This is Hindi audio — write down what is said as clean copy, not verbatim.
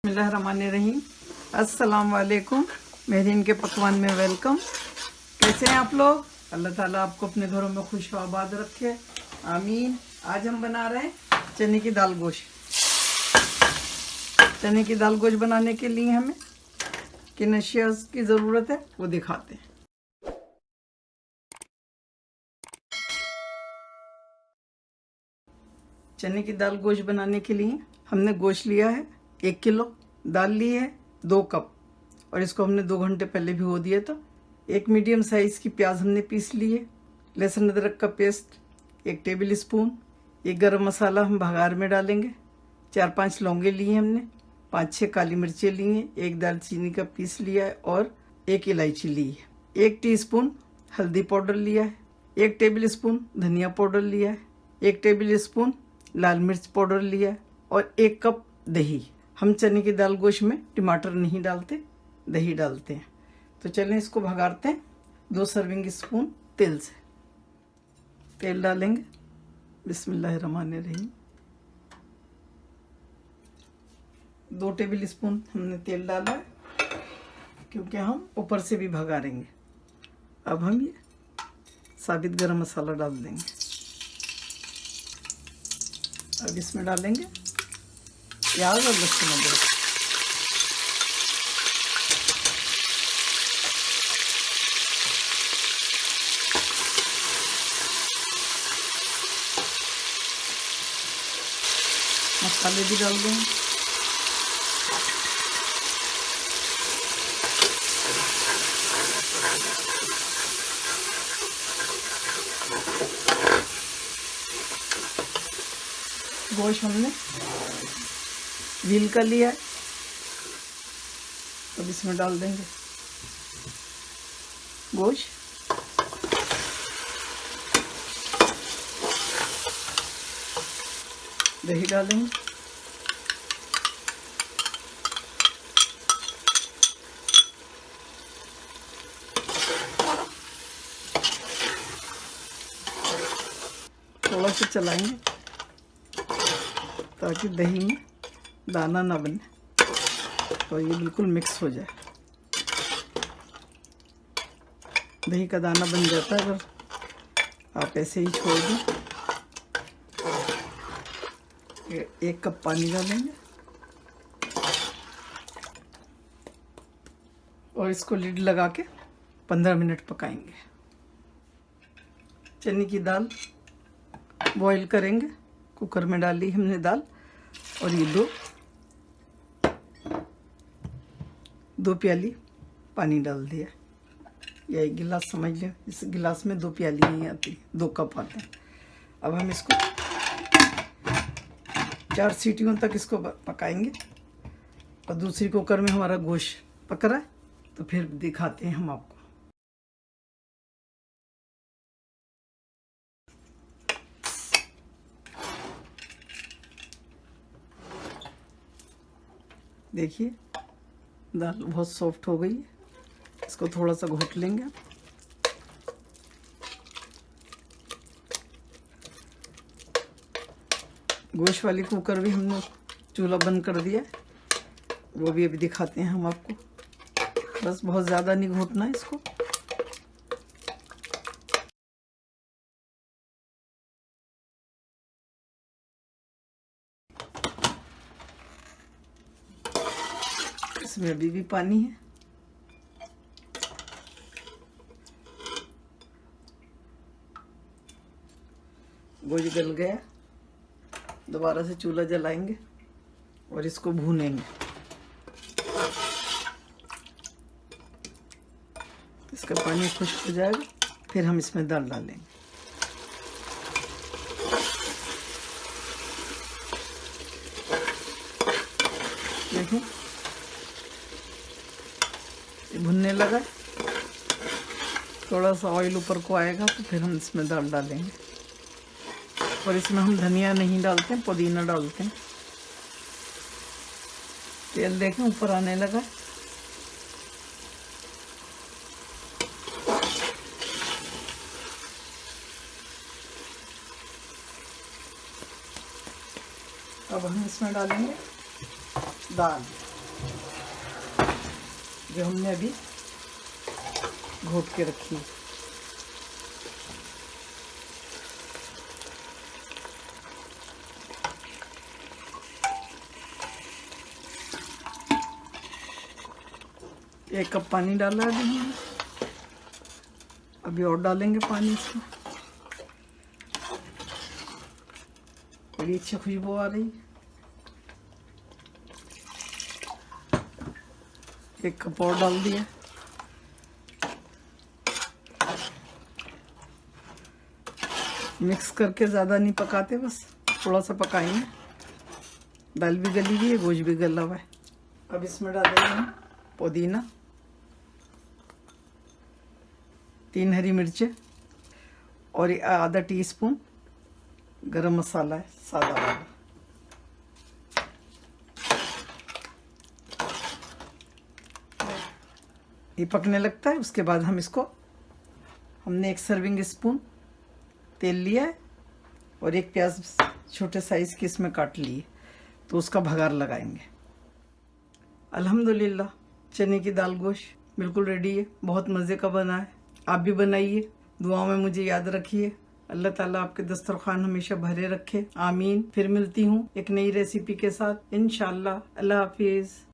बिस्मिल्लाहिर्रहमानिर्रहीम। अस्सलाम वालेकुम। मेहरीन के पकवान में वेलकम। कैसे हैं आप लोग? अल्लाह ताला आपको अपने घरों में खुश आबाद रखे, आमीन। आज हम बना रहे हैं चने की दाल गोश्त। चने की दाल गोश्त बनाने के लिए हमें किन अशिया की ज़रूरत है वो दिखाते हैं। चने की दाल गोश्त बनाने के लिए हमने गोश्त लिया है 1 किलो, दाल ली है 2 कप और इसको हमने 2 घंटे पहले भिगो दिया था। एक मीडियम साइज़ की प्याज हमने पीस ली है, लहसुन अदरक का पेस्ट 1 टेबल स्पून, एक गरम मसाला हम भगार में डालेंगे, 4-5 लौंगे लिए हमने, 5-6 काली मिर्चें ली हैं, 1 दालचीनी का पीस लिया है और 1 इलायची ली है, 1 टीस्पून हल्दी पाउडर लिया है, 1 टेबल स्पून धनिया पाउडर लिया है, 1 टेबल स्पून लाल मिर्च पाउडर लिया और 1 कप दही। हम चने की दाल गोश्त में टमाटर नहीं डालते, दही डालते हैं। तो चलें इसको भगारते हैं। 2 सर्विंग स्पून तेल से तेल डालेंगे। बिस्मिल्लाहिर्रहमानिर्रहीम। 2 टेबल स्पून हमने तेल डाला है क्योंकि हम ऊपर से भी भगारेंगे। अब हम ये साबित गरम मसाला डाल देंगे। अब इसमें डालेंगे प्याज और लहसुन अदरक। मसाले भी डाल देंगे। गोश्त हमने वील कर लिया है, तो इसमें डाल देंगे गोश्त। दही डालेंगे, थोड़ा सा चलाएंगे ताकि दही में दाना ना बने और ये बिल्कुल मिक्स हो जाए। दही का दाना बन जाता है अगर आप ऐसे ही छोड़ दें। 1 कप पानी डालेंगे और इसको लिड लगा के 15 मिनट पकाएंगे। चने की दाल बॉईल करेंगे। कुकर में डाल ली हमने दाल और ये दो प्याली पानी डाल दिया, या 1 गिलास समझ लें। इस गिलास में 2 प्याली नहीं आती, 2 कप आते हैं। अब हम इसको 4 सीटियों तक इसको पकाएंगे और दूसरी कुकर में हमारा गोश्त पक रहा है, तो फिर दिखाते हैं हम आपको। देखिए दाल बहुत सॉफ्ट हो गई है। इसको थोड़ा सा घोट लेंगे। गोश्त वाली कुकर भी हमने चूल्हा बंद कर दिया, वो भी अभी दिखाते हैं हम आपको। बस बहुत ज़्यादा नहीं घोटना है इसको। इसमें अभी भी पानी है। गोश्त गल गया, दोबारा से चूल्हा जलाएंगे और इसको भूनेंगे। इसका पानी खुश्क हो जाएगा, फिर हम इसमें दाल डालेंगे। देखिए ये भुनने लगा, थोड़ा सा ऑयल ऊपर को आएगा तो फिर हम इसमें दाल डालेंगे। और इसमें हम धनिया नहीं डालते हैं, पुदीना डालते हैं। तेल देखें ऊपर आने लगा। अब हम इसमें डालेंगे दाल। जो हमने अभी घोट के रखी है। एक कप पानी डाला है अभी हमने, अभी और डालेंगे पानी इसमें। बड़ी अच्छी खुशबू आ रही है। एक कप और डाल दिया। मिक्स करके ज़्यादा नहीं पकाते, बस थोड़ा सा पकाएंगे। दाल भी गली हुई है, गोश्त भी गला हुआ है। अब इसमें डालेंगे हम पुदीना, 3 हरी मिर्चें और आधा टीस्पून गरम मसाला है सादा वाला। ये पकने लगता है, उसके बाद हम इसको, हमने 1 सर्विंग स्पून तेल लिया है और 1 प्याज छोटे साइज की इसमें काट ली है, तो उसका भगार लगाएंगे। अल्हम्दुलिल्लाह चने की दाल गोश्त बिल्कुल रेडी है, बहुत मज़े का बना है। आप भी बनाइए, दुआओं में मुझे याद रखिए। अल्लाह ताला आपके दस्तरखान हमेशा भरे रखे, आमीन। फिर मिलती हूँ एक नई रेसिपी के साथ इंशाअल्लाह। अल्लाह हाफिज़।